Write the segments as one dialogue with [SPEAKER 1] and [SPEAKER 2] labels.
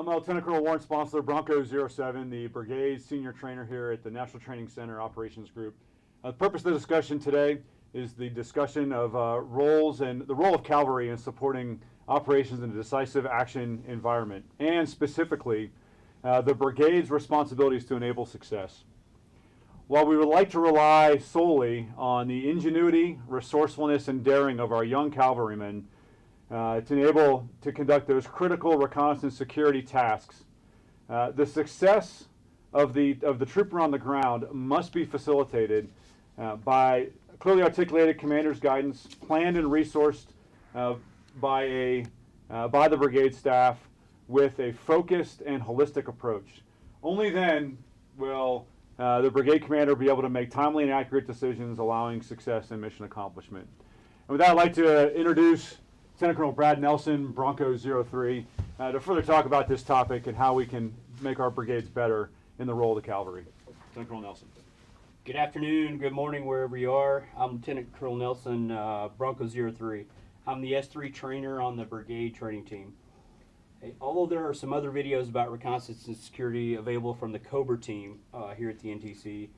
[SPEAKER 1] I'm Lieutenant Colonel Warren Sponsler, Bronco 07, the Brigade Senior Trainer here at the National Training Center Operations Group. The purpose of the discussion today is the discussion of roles and the role of cavalry in supporting operations in a decisive action environment, and specifically the Brigade's responsibilities to enable success. While we would like to rely solely on the ingenuity, resourcefulness, and daring of our young cavalrymen to enable to conduct those critical reconnaissance security tasks, the success of the trooper on the ground must be facilitated by clearly articulated commander's guidance, planned and resourced by the brigade staff with a focused and holistic approach. Only then will the brigade commander be able to make timely and accurate decisions, allowing success and mission accomplishment. And with that, I'd like to introduce Lieutenant Colonel Brad Nelson, Bronco 03, to further talk about this topic and how we can make our brigades better in the role of the cavalry. Lieutenant Colonel Nelson.
[SPEAKER 2] Good afternoon, good morning, wherever you are. I'm Lieutenant Colonel Nelson, Bronco 03. I'm the S3 trainer on the Brigade Training Team. Hey, although there are some other videos about reconnaissance and security available from the Cobra team here at the NTC,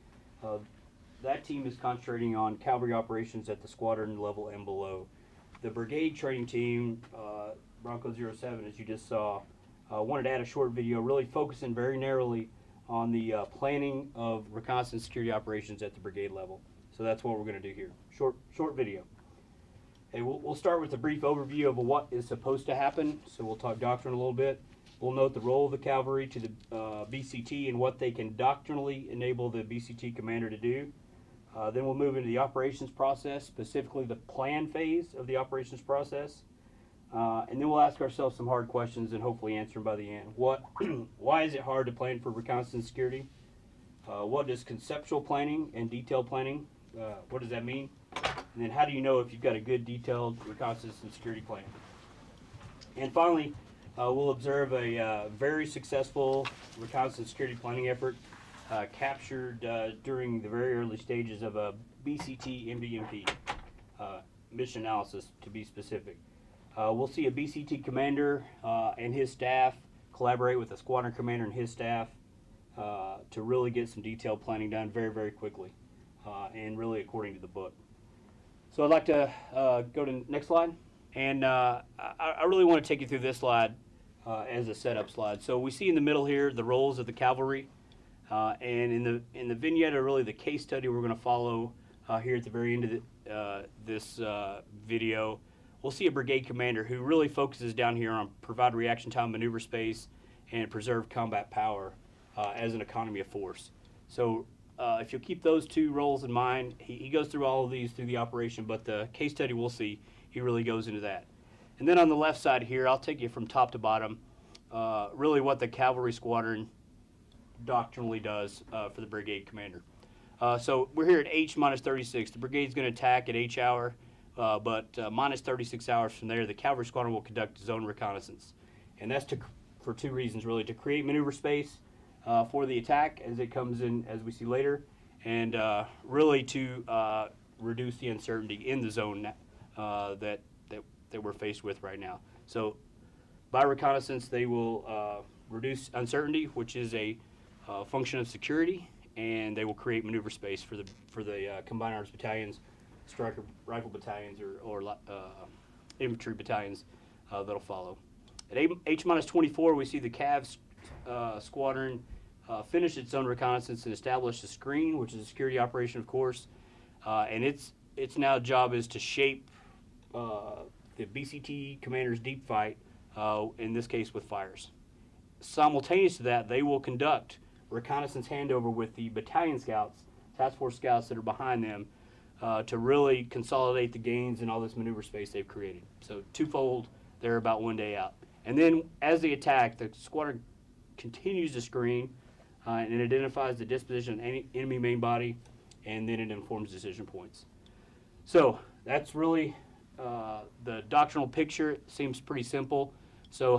[SPEAKER 2] that team is concentrating on cavalry operations at the squadron level and below. The Brigade Training Team, Bronco 07, as you just saw, wanted to add a short video really focusing very narrowly on the planning of reconnaissance and security operations at the brigade level. So that's what we're going to do here. Short video. Hey, we'll start with a brief overview of what is supposed to happen. So we'll talk doctrine a little bit. We'll note the role of the cavalry to the BCT and what they can doctrinally enable the BCT commander to do. Then we'll move into the operations process, specifically the plan phase of the operations process. And then we'll ask ourselves some hard questions and hopefully answer them by the end. Why is it hard to plan for reconnaissance and security? What is conceptual planning and detailed planning? What does that mean? And then how do you know if you've got a good detailed reconnaissance and security plan? And finally, we'll observe a very successful reconnaissance and security planning effort captured during the very early stages of a BCT MBMP, mission analysis to be specific. We'll see a BCT commander and his staff collaborate with a squadron commander and his staff to really get some detailed planning done very, very quickly and really according to the book. So I'd like to go to the next slide. And I really want to take you through this slide as a setup slide. So we see in the middle here the roles of the cavalry. And in the vignette, or really the case study we're going to follow here at the very end of this video, we'll see a brigade commander who really focuses down here on provide reaction time, maneuver space, and preserve combat power as an economy of force. So if you'll keep those two roles in mind, he goes through all of these through the operation, but the case study we'll see, he really goes into that. And then on the left side here, I'll take you from top to bottom, really what the Cavalry Squadron doctrinally does for the brigade commander. So we're here at H minus 36. The brigade's going to attack at H hour, but minus 36 hours from there, the Cavalry Squadron will conduct zone reconnaissance. And that's for two reasons, really: to create maneuver space for the attack as it comes in, as we see later, and really to reduce the uncertainty in the zone that we're faced with right now. So by reconnaissance, they will reduce uncertainty, which is a function of security, and they will create maneuver space for the combined arms battalions, striker rifle battalions, or infantry battalions that'll follow. At H minus 24, we see the Cav squadron finish its own reconnaissance and establish a screen, which is a security operation, of course, and its now job is to shape the BCT commander's deep fight, in this case with fires. Simultaneous to that, they will conduct reconnaissance handover with the battalion scouts, task force scouts that are behind them, to really consolidate the gains and all this maneuver space they've created. So twofold, they're about 1 day out. And then as they attack, the squadron continues to screen and it identifies the disposition of any enemy main body, and then it informs decision points. So that's really the doctrinal picture. It seems pretty simple. So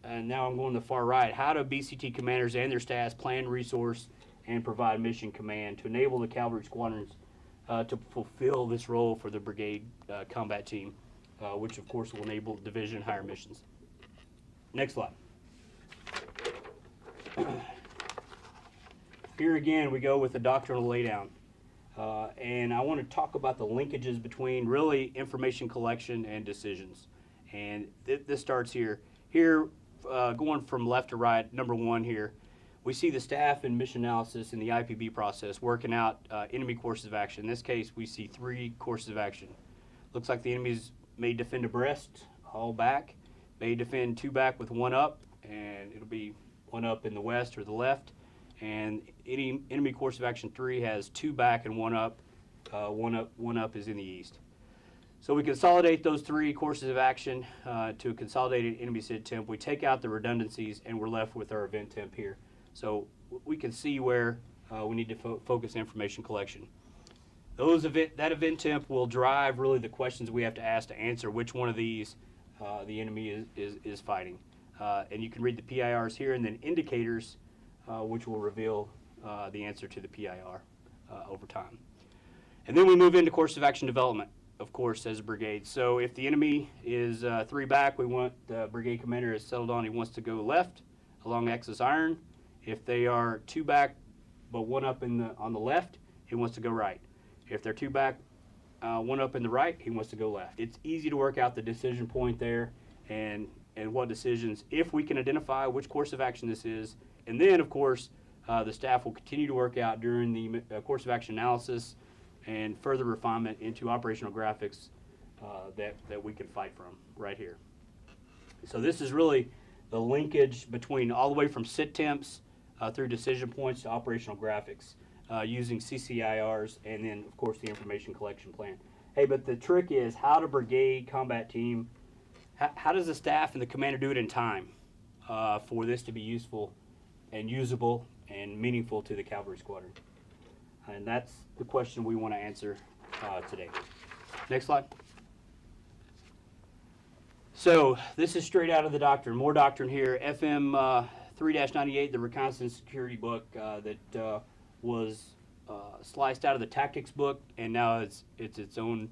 [SPEAKER 2] and now I'm going to the far right, how do BCT commanders and their staffs plan, resource, and provide mission command to enable the cavalry squadrons to fulfill this role for the brigade combat team, which of course will enable division higher missions. Next slide. Here again, we go with the doctrinal laydown. And I want to talk about the linkages between really information collection and decisions. And this starts here. Here, going from left to right, number one here, we see the staff and mission analysis in the IPB process working out enemy courses of action. In this case, we see 3 courses of action. Looks like the enemies may defend abreast, all back, may defend 2 back with 1 up, and it'll be 1 up in the west or the left. And any enemy course of action 3 has 2 back and 1 up. 1 up is in the east. So we consolidate those 3 courses of action to a consolidated enemy SID temp. We take out the redundancies, and we're left with our event temp here. So we can see where we need to focus information collection. That event temp will drive really the questions we have to ask to answer which one of these the enemy is fighting. And you can read the PIRs here, and then indicators, which will reveal the answer to the PIR over time. And then we move into course of action development, of course, as a brigade. So if the enemy is 3 back, we want the brigade commander is settled on he wants to go left along axis iron. If they are 2 back but 1 up on the left, he wants to go right. If they're 2 back, 1 up in the right, he wants to go left. It's easy to work out the decision point there and what decisions, if we can identify which course of action this is. And then, of course, the staff will continue to work out during the course of action analysis and further refinement into operational graphics that we can fight from right here. So this is really the linkage between all the way from SID temps through decision points to operational graphics using CCIRs and then, of course, the information collection plan. Hey, but the trick is how to brigade combat team, how does the staff and the commander do it in time for this to be useful and usable and meaningful to the Cavalry Squadron? And that's the question we want to answer today. Next slide. So this is straight out of the doctrine. More doctrine here. FM 3-98, the Reconnaissance and Security book that was sliced out of the tactics book, and now it's its own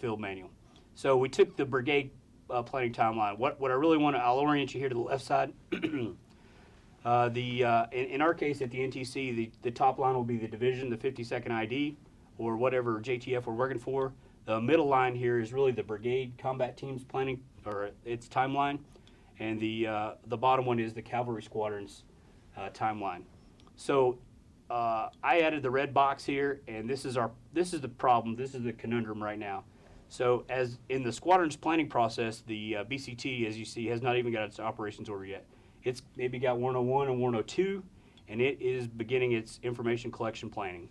[SPEAKER 2] field manual. So we took the brigade planning timeline. What I really want to, I'll orient you here to the left side. In our case at the NTC, the top line will be the division, the 52nd ID, or whatever JTF we're working for. The middle line here is really the brigade combat team's planning, or its timeline, and the bottom one is the Cavalry Squadron's timeline. So I added the red box here, and this is the problem. This is the conundrum right now. So as in the squadron's planning process, the BCT, as you see, has not even got its operations order yet. It's maybe got 101 and 102, and it is beginning its information collection planning.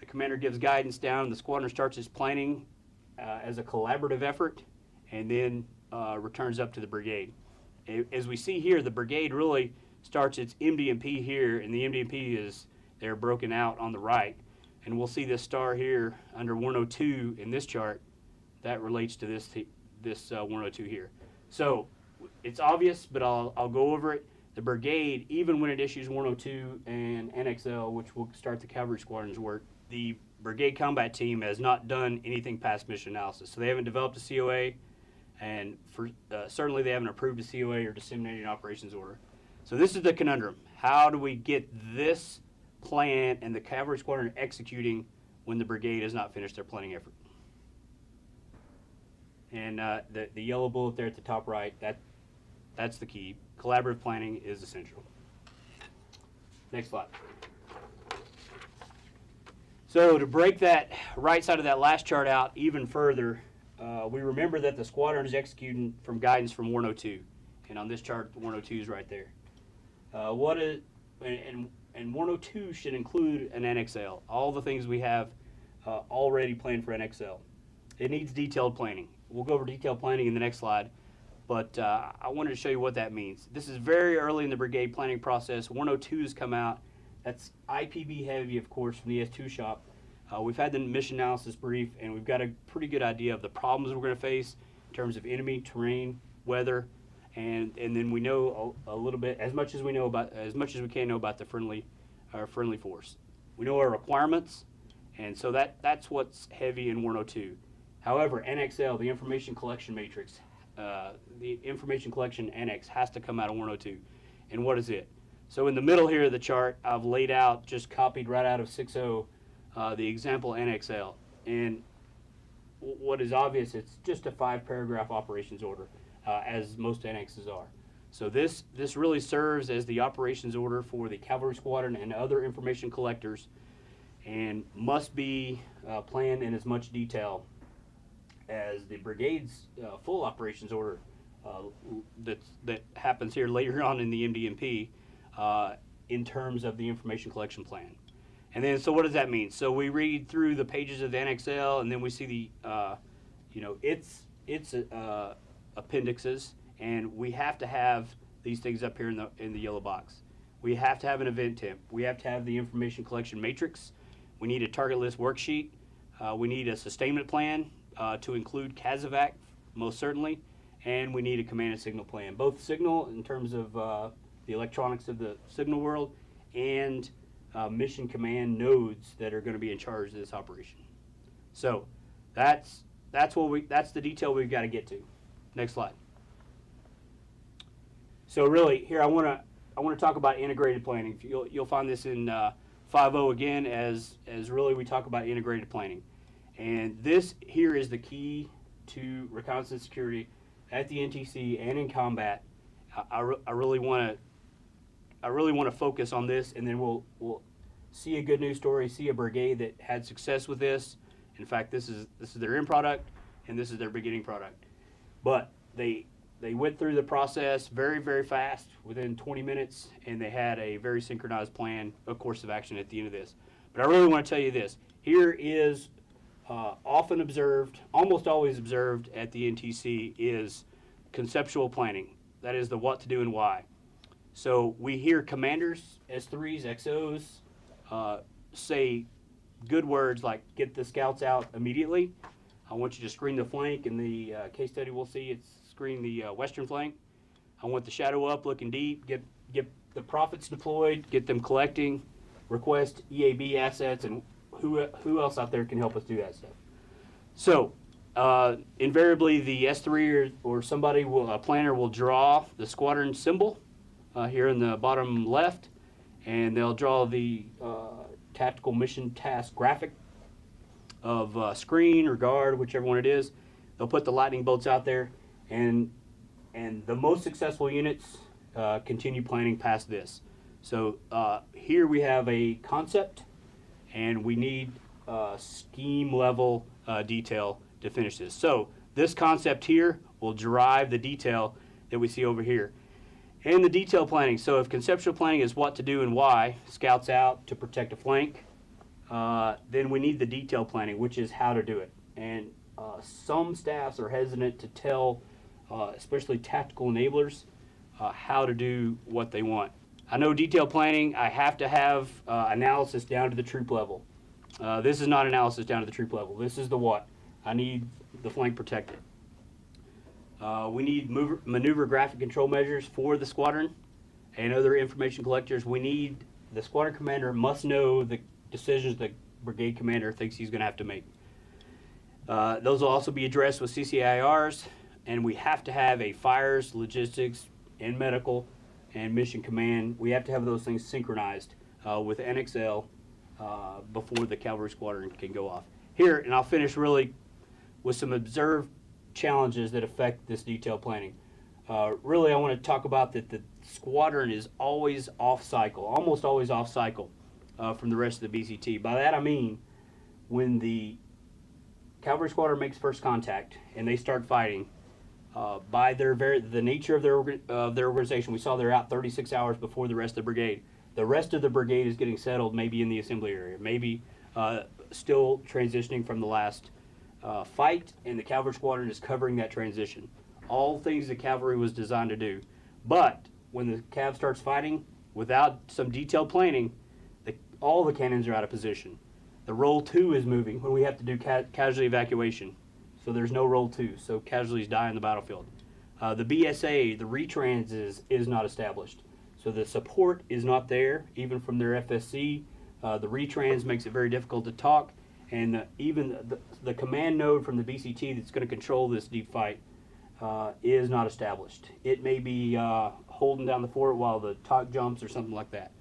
[SPEAKER 2] The commander gives guidance down. The squadron starts its planning as a collaborative effort, and then returns up to the brigade. As we see here, the brigade really starts its MD&P here, and the MD&P is they're broken out on the right. And we'll see this star here under 102 in this chart. That relates to this 102 here. So it's obvious, but I'll go over it. The brigade, even when it issues 102 and NXL, which will start the Cavalry Squadron's work, the brigade combat team has not done anything past mission analysis. So they haven't developed a COA, and certainly they haven't approved a COA or disseminated an operations order. So this is the conundrum. How do we get this plan and the Cavalry Squadron executing when the brigade has not finished their planning effort? And the yellow bullet there at the top right, that's the key. Collaborative planning is essential. Next slide. So to break that right side of that last chart out even further, we remember that the squadron is executing from guidance from 102. And on this chart, the 102 is right there. And 102 should include an NXL. All the things we have already planned for NXL. It needs detailed planning. We'll go over detailed planning in the next slide, but I wanted to show you what that means. This is very early in the brigade planning process. 102s come out. That's IPB heavy, of course, from the S2 shop. We've had the mission analysis brief, and we've got a pretty good idea of the problems we're going to face in terms of enemy, terrain, weather, and then we know a little bit, as much as we can know about the friendly force. We know our requirements, and so that's what's heavy in 102. However, NXL, the information collection matrix, the information collection annex has to come out of 102. And what is it? So in the middle here of the chart, I've laid out, just copied right out of 6.0, the example NXL. And what is obvious, it's just a 5-paragraph operations order, as most annexes are. So this really serves as the operations order for the Cavalry Squadron and other information collectors, and must be planned in as much detail as the brigade's full operations order that happens here later on in the MDMP in terms of the information collection plan. And then, so what does that mean? So we read through the pages of the NXL, and then we see the, its appendixes, and we have to have these things up here in the yellow box. We have to have an event temp. We have to have the information collection matrix. We need a target list worksheet. We need a sustainment plan to include CASEVAC, most certainly, and we need a command and signal plan. Both signal in terms of the electronics of the signal world, and mission command nodes that are going to be in charge of this operation. So that's the detail we've got to get to. Next slide. So really, here I want to talk about integrated planning. You'll find this in 5.0 again, as really we talk about integrated planning. And this here is the key to reconnaissance and security at the NTC and in combat. I really want to focus on this, and then we'll see a good news story, see a brigade that had success with this. In fact, this is their end product, and this is their beginning product. But they went through the process very, very fast, within 20 minutes, and they had a very synchronized plan, a course of action at the end of this. But I really want to tell you this. Here is often observed, almost always observed at the NTC, is conceptual planning. That is the what to do and why. So we hear commanders, S3s, XOs, say good words like get the scouts out immediately. I want you to screen the flank. In the case study we'll see, it's screen the western flank. I want the shadow up, looking deep, get the prophets deployed, get them collecting, request EAB assets, and who else out there can help us do that stuff. So invariably the S3 or somebody a planner will draw the squadron symbol here in the bottom left, and they'll draw the tactical mission task graphic of screen or guard, whichever one it is. They'll put the lightning bolts out there, and the most successful units continue planning past this. So here we have a concept, and we need scheme level detail to finish this. So this concept here will drive the detail that we see over here. And the detail planning, so if conceptual planning is what to do and why, scouts out to protect a flank, then we need the detail planning, which is how to do it. And some staffs are hesitant to tell, especially tactical enablers, how to do what they want. I know detail planning, I have to have analysis down to the troop level. This is not analysis down to the troop level. This is the what. I need the flank protected. We need maneuver graphic control measures for the squadron and other information collectors. We need, the squadron commander must know the decisions the brigade commander thinks he's going to have to make. Those will also be addressed with CCIRs, and we have to have a fires, logistics, and medical, and mission command. We have to have those things synchronized with NXL before the Cavalry Squadron can go off. Here, and I'll finish really with some observed challenges that affect this detailed planning. Really, I want to talk about that the squadron is always off cycle, almost always off cycle from the rest of the BCT. By that I mean, when the Cavalry Squadron makes first contact and they start fighting, by the nature of their organization, we saw they're out 36 hours before the rest of the brigade. The rest of the brigade is getting settled, maybe in the assembly area, maybe still transitioning from the last fight, and the Cavalry Squadron is covering that transition. All things the cavalry was designed to do. But when the Cav starts fighting, without some detailed planning, all the cannons are out of position. The roll 2 is moving when we have to do casualty evacuation. So there's no roll 2, so casualties die on the battlefield. The BSA, the retrans is not established. So the support is not there, even from their FSC. The retrans makes it very difficult to talk, and even the command node from the BCT that's going to control this deep fight is not established. It may be holding down the fort while the TOC jumps or something like that.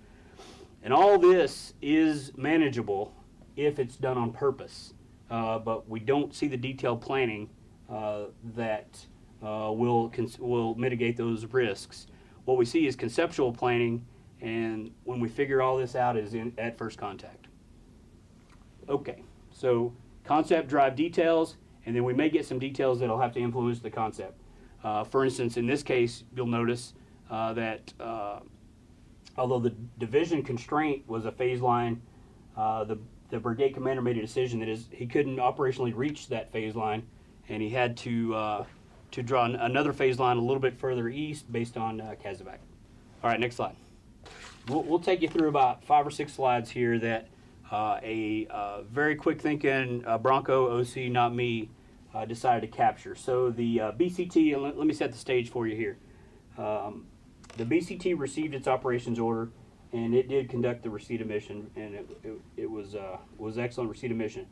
[SPEAKER 2] And all this is manageable if it's done on purpose, but we don't see the detailed planning that will mitigate those risks. What we see is conceptual planning, and when we figure all this out is at first contact. Okay, so concept drive details, and then we may get some details that'll have to influence the concept. For instance, in this case, you'll notice that although the division constraint was a phase line, the brigade commander made a decision that he couldn't operationally reach that phase line, and he had to draw another phase line a little bit further east based on Casevac. All right, next slide. We'll take you through about 5 or 6 slides here that a very quick thinking Bronco OC, not me, decided to capture. So the BCT, and let me set the stage for you here. The BCT received its operations order, and it did conduct the receipt of mission, and it was excellent receipt of mission.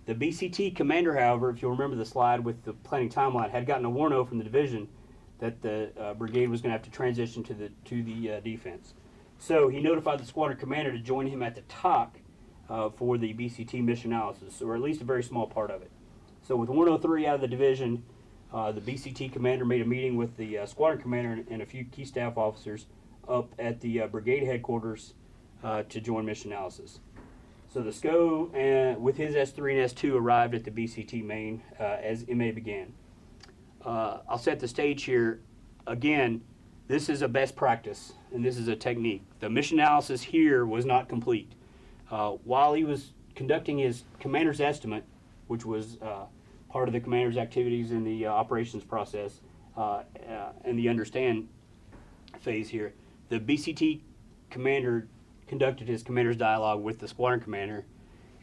[SPEAKER 2] The BCT commander, however, if you'll remember the slide with the planning timeline, had gotten a warning from the division that the brigade was going to have to transition to the defense. So he notified the squadron commander to join him at the TOC for the BCT mission analysis, or at least a very small part of it. So with 103 out of the division, the BCT commander made a meeting with the squadron commander and a few key staff officers up at the brigade headquarters to join mission analysis. So the SCO with his S3 and S2 arrived at the BCT main as MA began. I'll set the stage here. Again, this is a best practice, and this is a technique. The mission analysis here was not complete. While he was conducting his commander's estimate, which was part of the commander's activities in the operations process and the understand phase here, the BCT commander conducted his commander's dialogue with the squadron commander,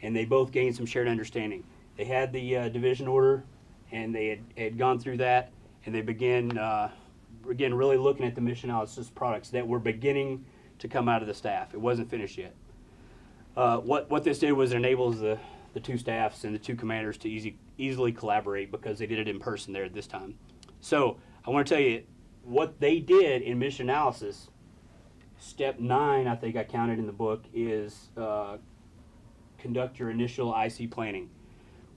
[SPEAKER 2] and they both gained some shared understanding. They had the division order, and they had gone through that, and they began really looking at the mission analysis products that were beginning to come out of the staff. It wasn't finished yet. What this did was it enables the two staffs and the two commanders to easily collaborate because they did it in person there at this time. So I want to tell you what they did in mission analysis. Step 9, I think I counted in the book, is conduct your initial IC planning.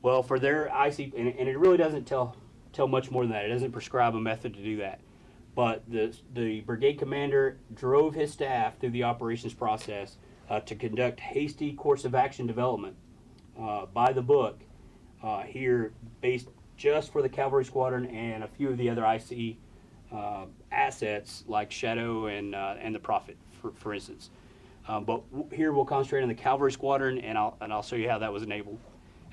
[SPEAKER 2] Well, for their IC, and it really doesn't tell much more than that. It doesn't prescribe a method to do that. But the brigade commander drove his staff through the operations process to conduct hasty course of action development by the book here, based just for the Cavalry Squadron and a few of the other IC assets like Shadow and the Prophet, for instance. But here we'll concentrate on the Cavalry Squadron, and I'll show you how that was enabled.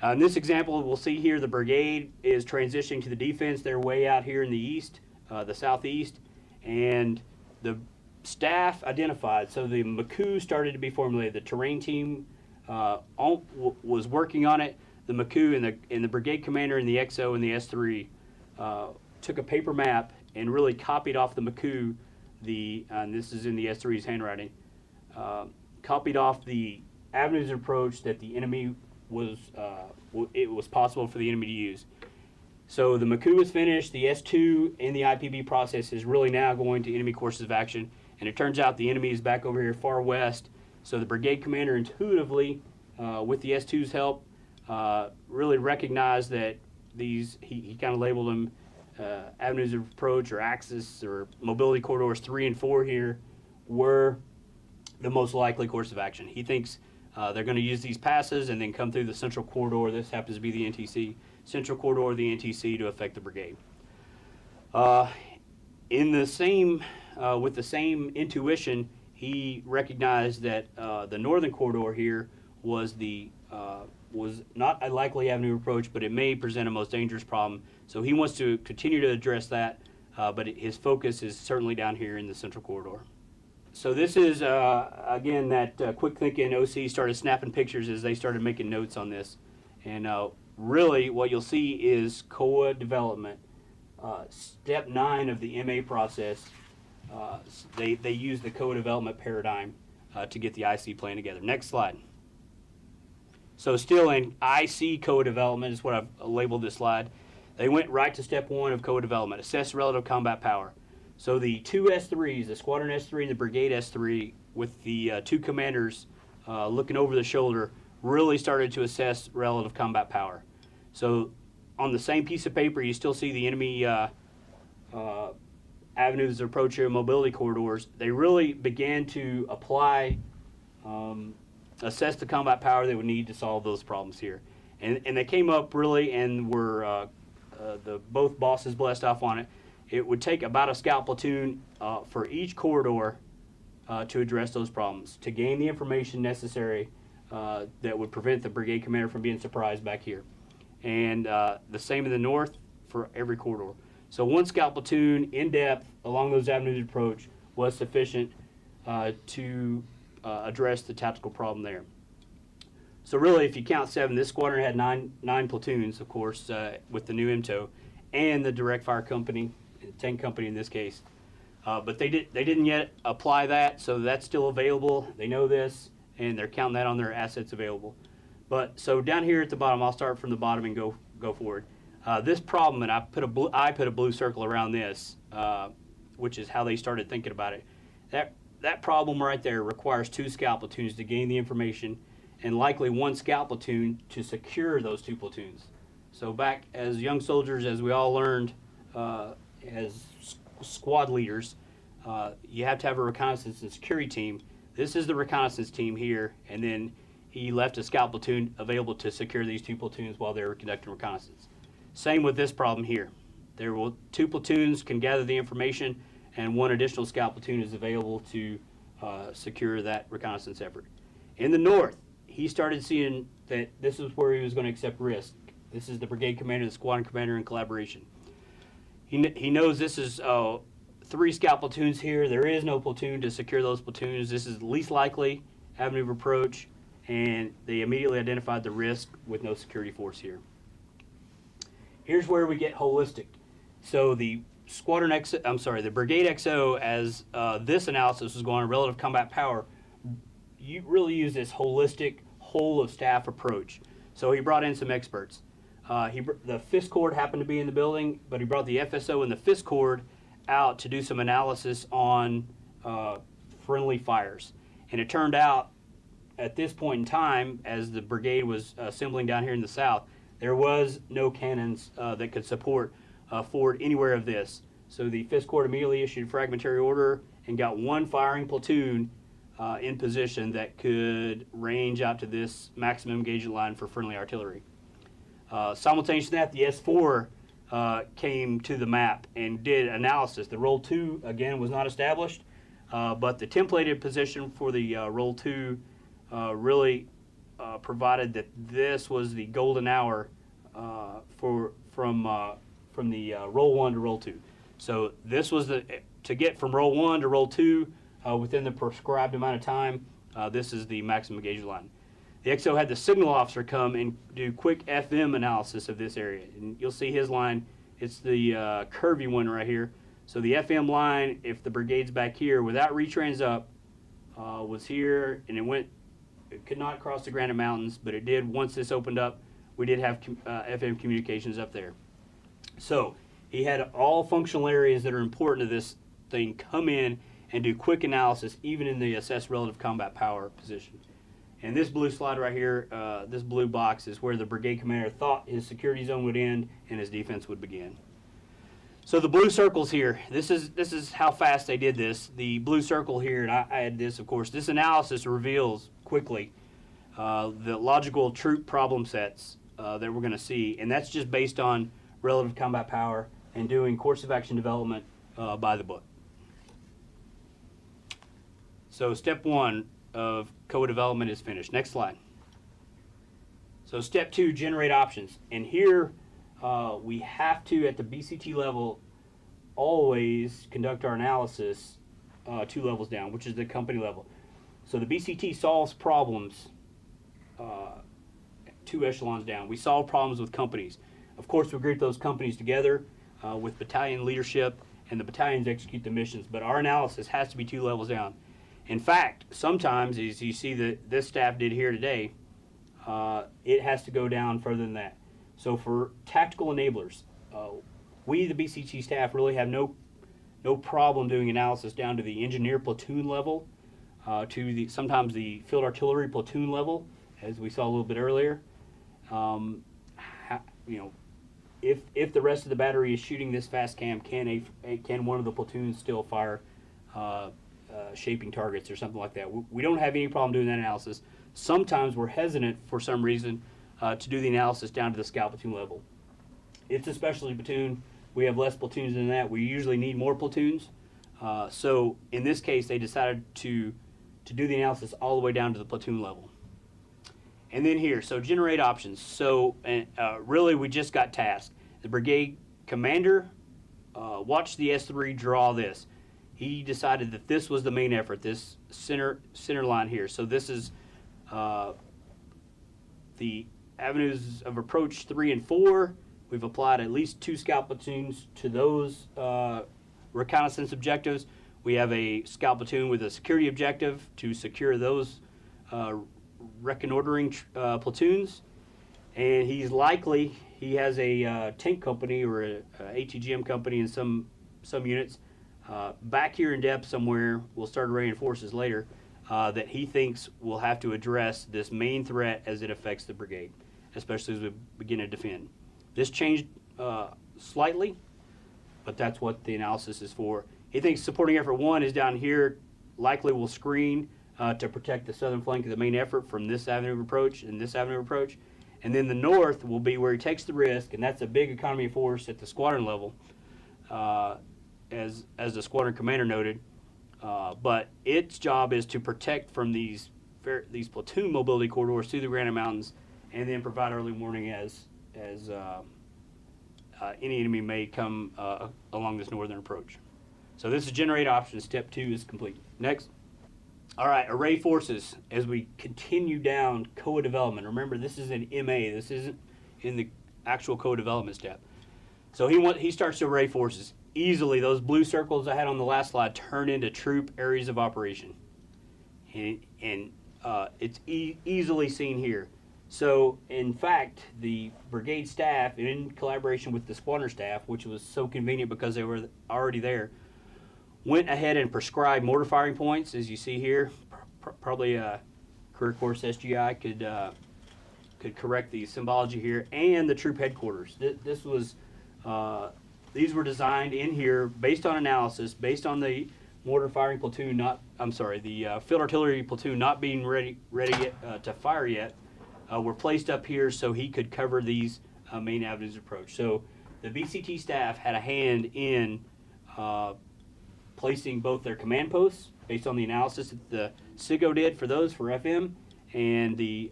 [SPEAKER 2] In this example, we'll see here the brigade is transitioning to the defense. They're way out here in the east, the southeast, and the staff identified. So the MCU started to be formulated. The terrain team was working on it. The MCU and the brigade commander and the XO and the S3 took a paper map and really copied off the MCU, and this is in the S3's handwriting, copied off the avenues of approach that the enemy it was possible for the enemy to use. So the MCU is finished. The S2 in the IPB process is really now going to enemy courses of action, and it turns out the enemy is back over here far west. So the brigade commander intuitively, with the S2's help, really recognized that he kind of labeled them avenues of approach or axis or mobility corridors 3 and 4 here were the most likely course of action. He thinks they're going to use these passes and then come through the central corridor. This happens to be the NTC. Central corridor of the NTC to affect the brigade. In the same, with the same intuition, he recognized that the northern corridor here was not a likely avenue of approach, but it may present a most dangerous problem. So he wants to continue to address that, but his focus is certainly down here in the central corridor. So this is, again, that quick thinking OC started snapping pictures as they started making notes on this. And really what you'll see is COA development. Step 9 of the MA process, they use the COA development paradigm to get the IC plan together. Next slide. So still in IC COA development is what I've labeled this slide. They went right to step 1 of COA development, assess relative combat power. So the two S3s, the Squadron S3 and the Brigade S3, with the two commanders looking over the shoulder, really started to assess relative combat power. So on the same piece of paper, you still see the enemy avenues of approach here, mobility corridors. They really began to apply, assess the combat power they would need to solve those problems here. And they came up really and were, both bosses blessed off on it. It would take about a scout platoon for each corridor to address those problems, to gain the information necessary that would prevent the brigade commander from being surprised back here. And the same in the north for every corridor. So one scout platoon in depth along those avenues of approach was sufficient to address the tactical problem there. So really, if you count 7, this squadron had nine platoons, of course, with the new MTO, and the direct fire company, tank company in this case. But they didn't yet apply that, so that's still available. They know this, and they're counting that on their assets available. But so down here at the bottom, I'll start from the bottom and go forward. This problem, and I put a blue circle around this, which is how they started thinking about it. That problem right there requires 2 scout platoons to gain the information, and likely 1 scout platoon to secure those 2 platoons. So back as young soldiers, as we all learned as squad leaders, you have to have a reconnaissance and security team. This is the reconnaissance team here, and then he left a scout platoon available to secure these 2 platoons while they were conducting reconnaissance. Same with this problem here. 2 platoons can gather the information, and 1 additional scout platoon is available to secure that reconnaissance effort. In the north, he started seeing that this is where he was going to accept risk. This is the brigade commander, the squadron commander in collaboration. He knows this is 3 scout platoons here. There is no platoon to secure those platoons. This is the least likely avenue of approach, and they immediately identified the risk with no security force here. Here's where we get holistic. So the the Brigade XO, as this analysis was going on, relative combat power, you really use this holistic, whole of staff approach. So he brought in some experts. The FIS Corps happened to be in the building, but he brought the FSO and the FIS Corps out to do some analysis on friendly fires. And it turned out, at this point in time, as the brigade was assembling down here in the south, there was no cannons that could support forward anywhere of this. So the FIS Corps immediately issued a fragmentary order and got 1 firing platoon in position that could range out to this maximum engagement line for friendly artillery. Simultaneously to that, the S4 came to the map and did analysis. The Roll 2, again, was not established, but the templated position for the Roll 2 really provided that this was the golden hour from the Roll 1 to Roll 2. So this was to get from Roll 1 to Roll 2 within the prescribed amount of time. This is the maximum engagement line. The XO had the signal officer come and do quick FM analysis of this area. And you'll see his line. It's the curvy one right here. So the FM line, if the brigade's back here, without retrans up, was here, and it could not cross the Granite Mountains, but it did once this opened up. We did have FM communications up there. So he had all functional areas that are important to this thing come in and do quick analysis, even in the assess relative combat power position. And this blue slide right here, this blue box, is where the brigade commander thought his security zone would end and his defense would begin. So the blue circles here, this is how fast they did this. The blue circle here, and I had this, of course, this analysis reveals quickly the logical troop problem sets that we're going to see, and that's just based on relative combat power and doing course of action development by the book. So step 1 of co-development is finished. Next slide. So step 2, generate options. And here we have to, at the BCT level, always conduct our analysis 2 levels down, which is the company level. So the BCT solves problems 2 echelons down. We solve problems with companies. Of course, we group those companies together with battalion leadership, and the battalions execute the missions, but our analysis has to be 2 levels down. In fact, sometimes, as you see that this staff did here today, it has to go down further than that. So for tactical enablers, we, the BCT staff, really have no no problem doing analysis down to the engineer platoon level, sometimes the field artillery platoon level, as we saw a little bit earlier. If the rest of the battery is shooting this fast cam, can one of the platoons still fire shaping targets or something like that? We don't have any problem doing that analysis. Sometimes we're hesitant for some reason to do the analysis down to the scout platoon level. It's a specialty platoon. We have less platoons than that. We usually need more platoons. So in this case, they decided to do the analysis all the way down to the platoon level. And then here, so generate options. So really, we just got tasked. The brigade commander watched the S3 draw this. He decided that this was the main effort, this center line here. So this is the avenues of approach 3 and 4. We've applied at least 2 scout platoons to those reconnaissance objectives. We have a scout platoon with a security objective to secure those reconnoitering platoons. And he has a tank company or a ATGM company in some units back here in depth somewhere. We'll start arraying forces later that he thinks will have to address this main threat as it affects the brigade, especially as we begin to defend. This changed slightly, but that's what the analysis is for. He thinks supporting effort 1 is down here, likely will screen to protect the southern flank of the main effort from this avenue of approach and this avenue of approach. And then the north will be where he takes the risk, and that's a big economy of force at the squadron level, as the squadron commander noted. But its job is to protect from these platoon mobility corridors through the Granite Mountains, and then provide early warning as any enemy may come along this northern approach. So this is generate options. Step 2 is complete. Next. All right, array forces as we continue down COA development. Remember, this is an MA. This isn't in the actual COA development step. So he starts to array forces. Easily, those blue circles I had on the last slide turn into troop areas of operation. And it's easily seen here. So, in fact, the brigade staff, in collaboration with the squadron staff, which was so convenient because they were already there, went ahead and prescribed mortar firing points, as you see here. Probably a career course SGI could correct the symbology here, and the troop headquarters. These were designed in here based on analysis, based on the mortar firing platoon the field artillery platoon not being ready yet, to fire yet. Were placed up here so he could cover these main avenues of approach. So the BCT staff had a hand in placing both their command posts based on the analysis that the SIGO did for those for FM, and the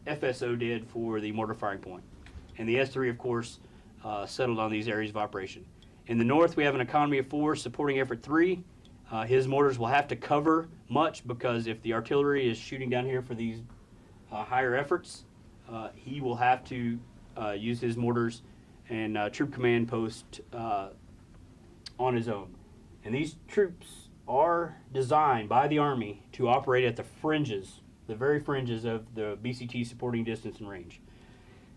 [SPEAKER 2] FSO did for the mortar firing point. And the S3, of course, settled on these areas of operation. In the north, we have an economy of 4 supporting effort 3. His mortars will have to cover much, because if the artillery is shooting down here for these higher efforts, he will have to use his mortars and troop command post on his own. And these troops are designed by the Army to operate at the fringes, the very fringes of the BCT supporting distance and range.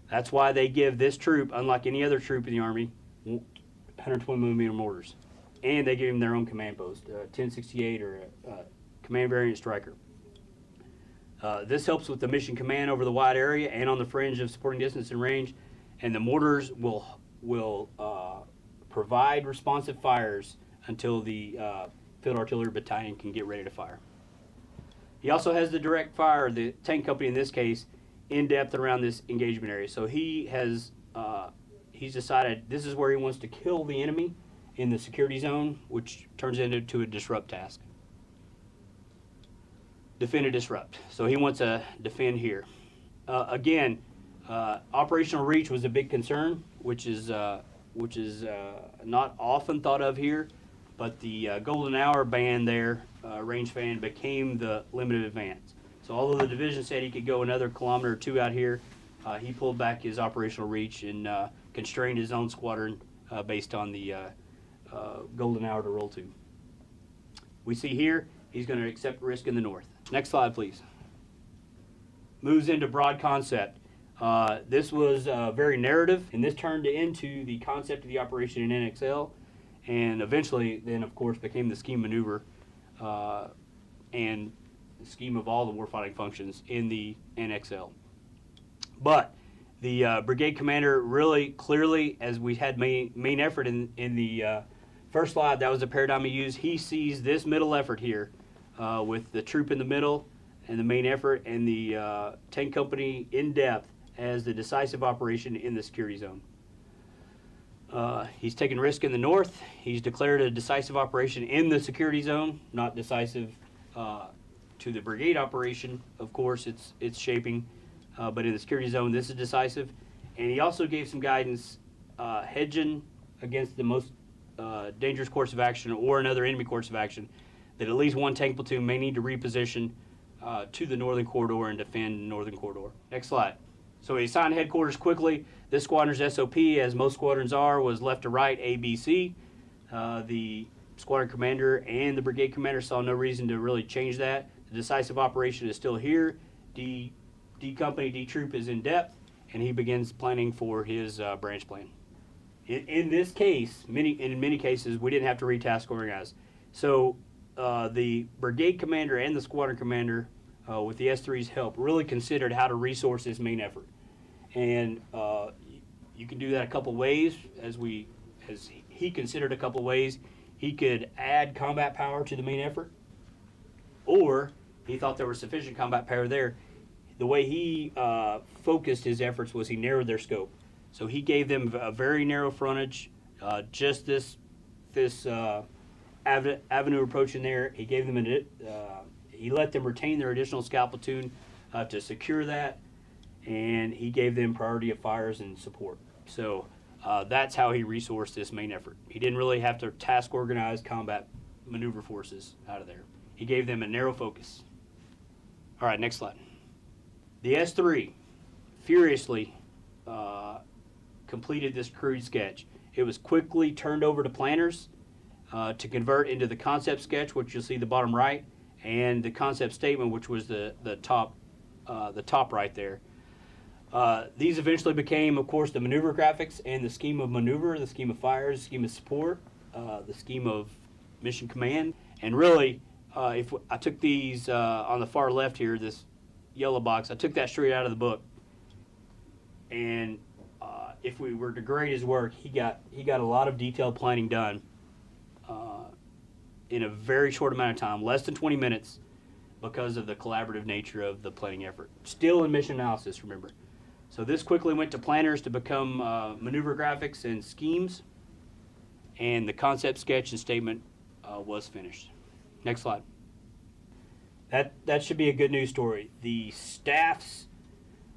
[SPEAKER 2] That's why they give this troop, unlike any other troop in the Army, 120mm mortars. And they give them their own command post, 1068 or a command variant striker. This helps with the mission command over the wide area and on the fringe of supporting distance and range. And the mortars will provide responsive fires until the field artillery battalion can get ready to fire. He also has the direct fire, the tank company in this case, in depth around this engagement area. So he's decided this is where he wants to kill the enemy in the security zone, which turns into a disrupt task. Defend and disrupt. So he wants to defend here. Again, operational reach was a big concern, which is not often thought of here, but the golden hour band there, range fan, became the limit of advance. So although the division said he could go another kilometer or 2 out here, he pulled back his operational reach and constrained his own squadron based on the golden hour to roll to. We see here he's going to accept risk in the north. Next slide, please. Moves into broad concept. This was very narrative, and this turned into the concept of the operation in NXL. and eventually then of course became the scheme maneuver and the scheme of all the warfighting functions in the NXL. But the brigade commander really clearly, as we had main effort in the first slide, that was the paradigm he used. He sees this middle effort here with the troop in the middle and the main effort and the tank company in depth as the decisive operation in the security zone. He's taken risk in the north. He's declared a decisive operation in the security zone, not decisive to the brigade operation. Of course, it's shaping, but in the security zone, this is decisive. And he also gave some guidance, hedging against the most dangerous course of action or another enemy course of action, that at least one tank platoon may need to reposition to the northern corridor and defend the northern corridor. Next slide. So he assigned headquarters quickly. This squadron's SOP, as most squadrons are, was left to right, A, B, C. The squadron commander and the brigade commander saw no reason to really change that. The decisive operation is still here. D company, D troop is in depth, and he begins planning for his branch plan. In this case, in many cases, we didn't have to retask organize. So the brigade commander and the squadron commander, with the S3's help, really considered how to resource this main effort. And you can do that a couple ways, as he considered a couple ways. He could add combat power to the main effort, or he thought there was sufficient combat power there. The way he focused his efforts was he narrowed their scope. So he gave them a very narrow frontage, just this avenue approach in there. He gave them he let them retain their additional scout platoon to secure that, and he gave them priority of fires and support. So that's how he resourced this main effort. He didn't really have to task organize combat maneuver forces out of there. He gave them a narrow focus. All right, next slide. The S3 furiously completed this crude sketch. It was quickly turned over to planners to convert into the concept sketch, which you'll see the bottom right, and the concept statement, which was the top right there. These eventually became, of course, the maneuver graphics and the scheme of maneuver, the scheme of fires, the scheme of support, the scheme of mission command. And really, if I took these on the far left here, this yellow box, I took that straight out of the book. And if we were to grade his work, he got a lot of detailed planning done in a very short amount of time, less than 20 minutes, because of the collaborative nature of the planning effort. Still in mission analysis, remember. So this quickly went to planners to become maneuver graphics and schemes, and the concept sketch and statement was finished. Next slide. That should be a good news story. The staffs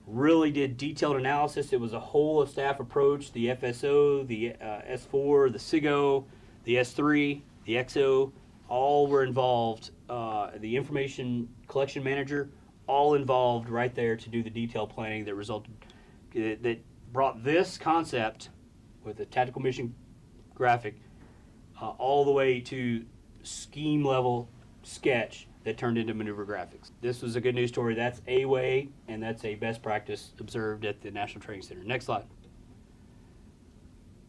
[SPEAKER 2] really did detailed analysis. It was a whole of staff approach. The FSO, the S4, the SIGO, the S3, the XO, all were involved. The information collection manager, all involved right there to do the detailed planning that brought this concept with a tactical mission graphic all the way to scheme level sketch that turned into maneuver graphics. This was a good news story. That's a way, and that's a best practice observed at the National Training Center. Next slide.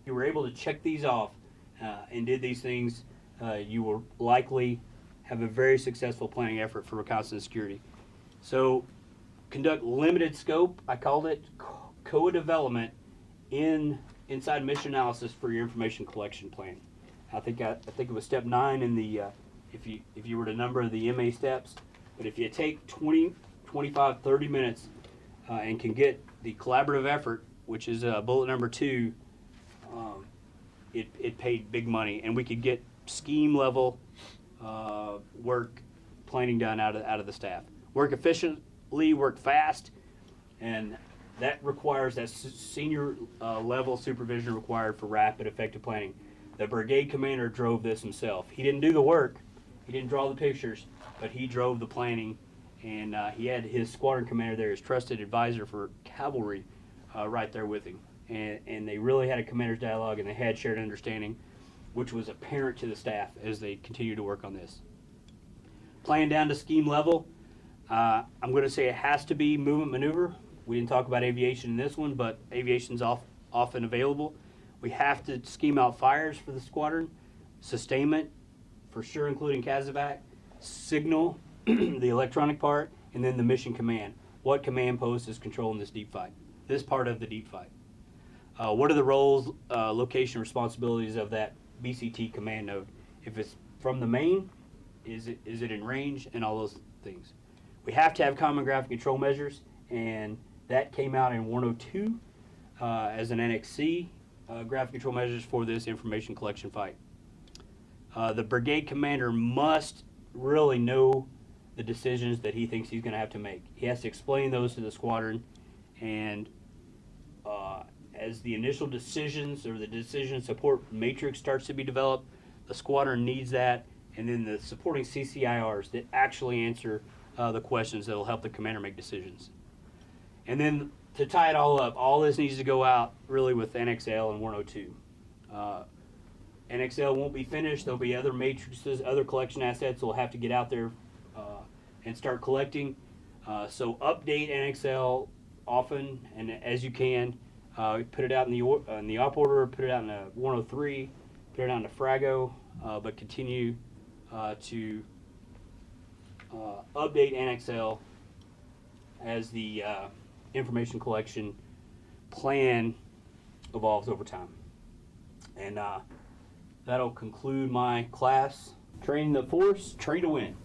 [SPEAKER 2] You were able to check these off and did these things, you will likely have a very successful planning effort for reconnaissance and security. So conduct limited scope, I called it co-development inside mission analysis for your information collection plan. I think it was step 9 in the if you were to number the MA steps. But if you take 20, 25, 30 minutes and can get the collaborative effort, which is bullet number 2, it paid big money, and we could get scheme level work planning done out of the staff. Work efficiently, work fast, and that requires that senior level supervision required for rapid, effective planning. The brigade commander drove this himself. He didn't do the work, he didn't draw the pictures, but he drove the planning, and he had his squadron commander there, his trusted advisor for cavalry, right there with him. And they really had a commander's dialogue, and they had shared understanding, which was apparent to the staff as they continued to work on this. Plan down to scheme level. I'm going to say it has to be movement maneuver. We didn't talk about aviation in this one, but aviation's often available. We have to scheme out fires for the squadron. sustainment, for sure including CASEVAC, signal, the electronic part, and then the mission command. What command post is controlling this deep fight? This part of the deep fight. What are the roles, location, responsibilities of that BCT command node? If it's from the main, is it in range, and all those things. We have to have common graphic control measures, and that came out in 102 as an NXC, graphic control measures for this information collection fight. The brigade commander must really know the decisions that he thinks he's going to have to make. He has to explain those to the squadron, and as the initial decisions or the decision support matrix starts to be developed, the squadron needs that, and then the supporting CCIRs that actually answer the questions that will help the commander make decisions. And then to tie it all up, all this needs to go out really with NXL and 102. NXL won't be finished. There'll be other matrices, other collection assets will have to get out there and start collecting. So update NXL often and as you can. Put it out in the op order, put it out in a 103, put it out in a Frago, but continue to update NXL as the information collection plan evolves over time. And that'll conclude my class. Train the force, train to win.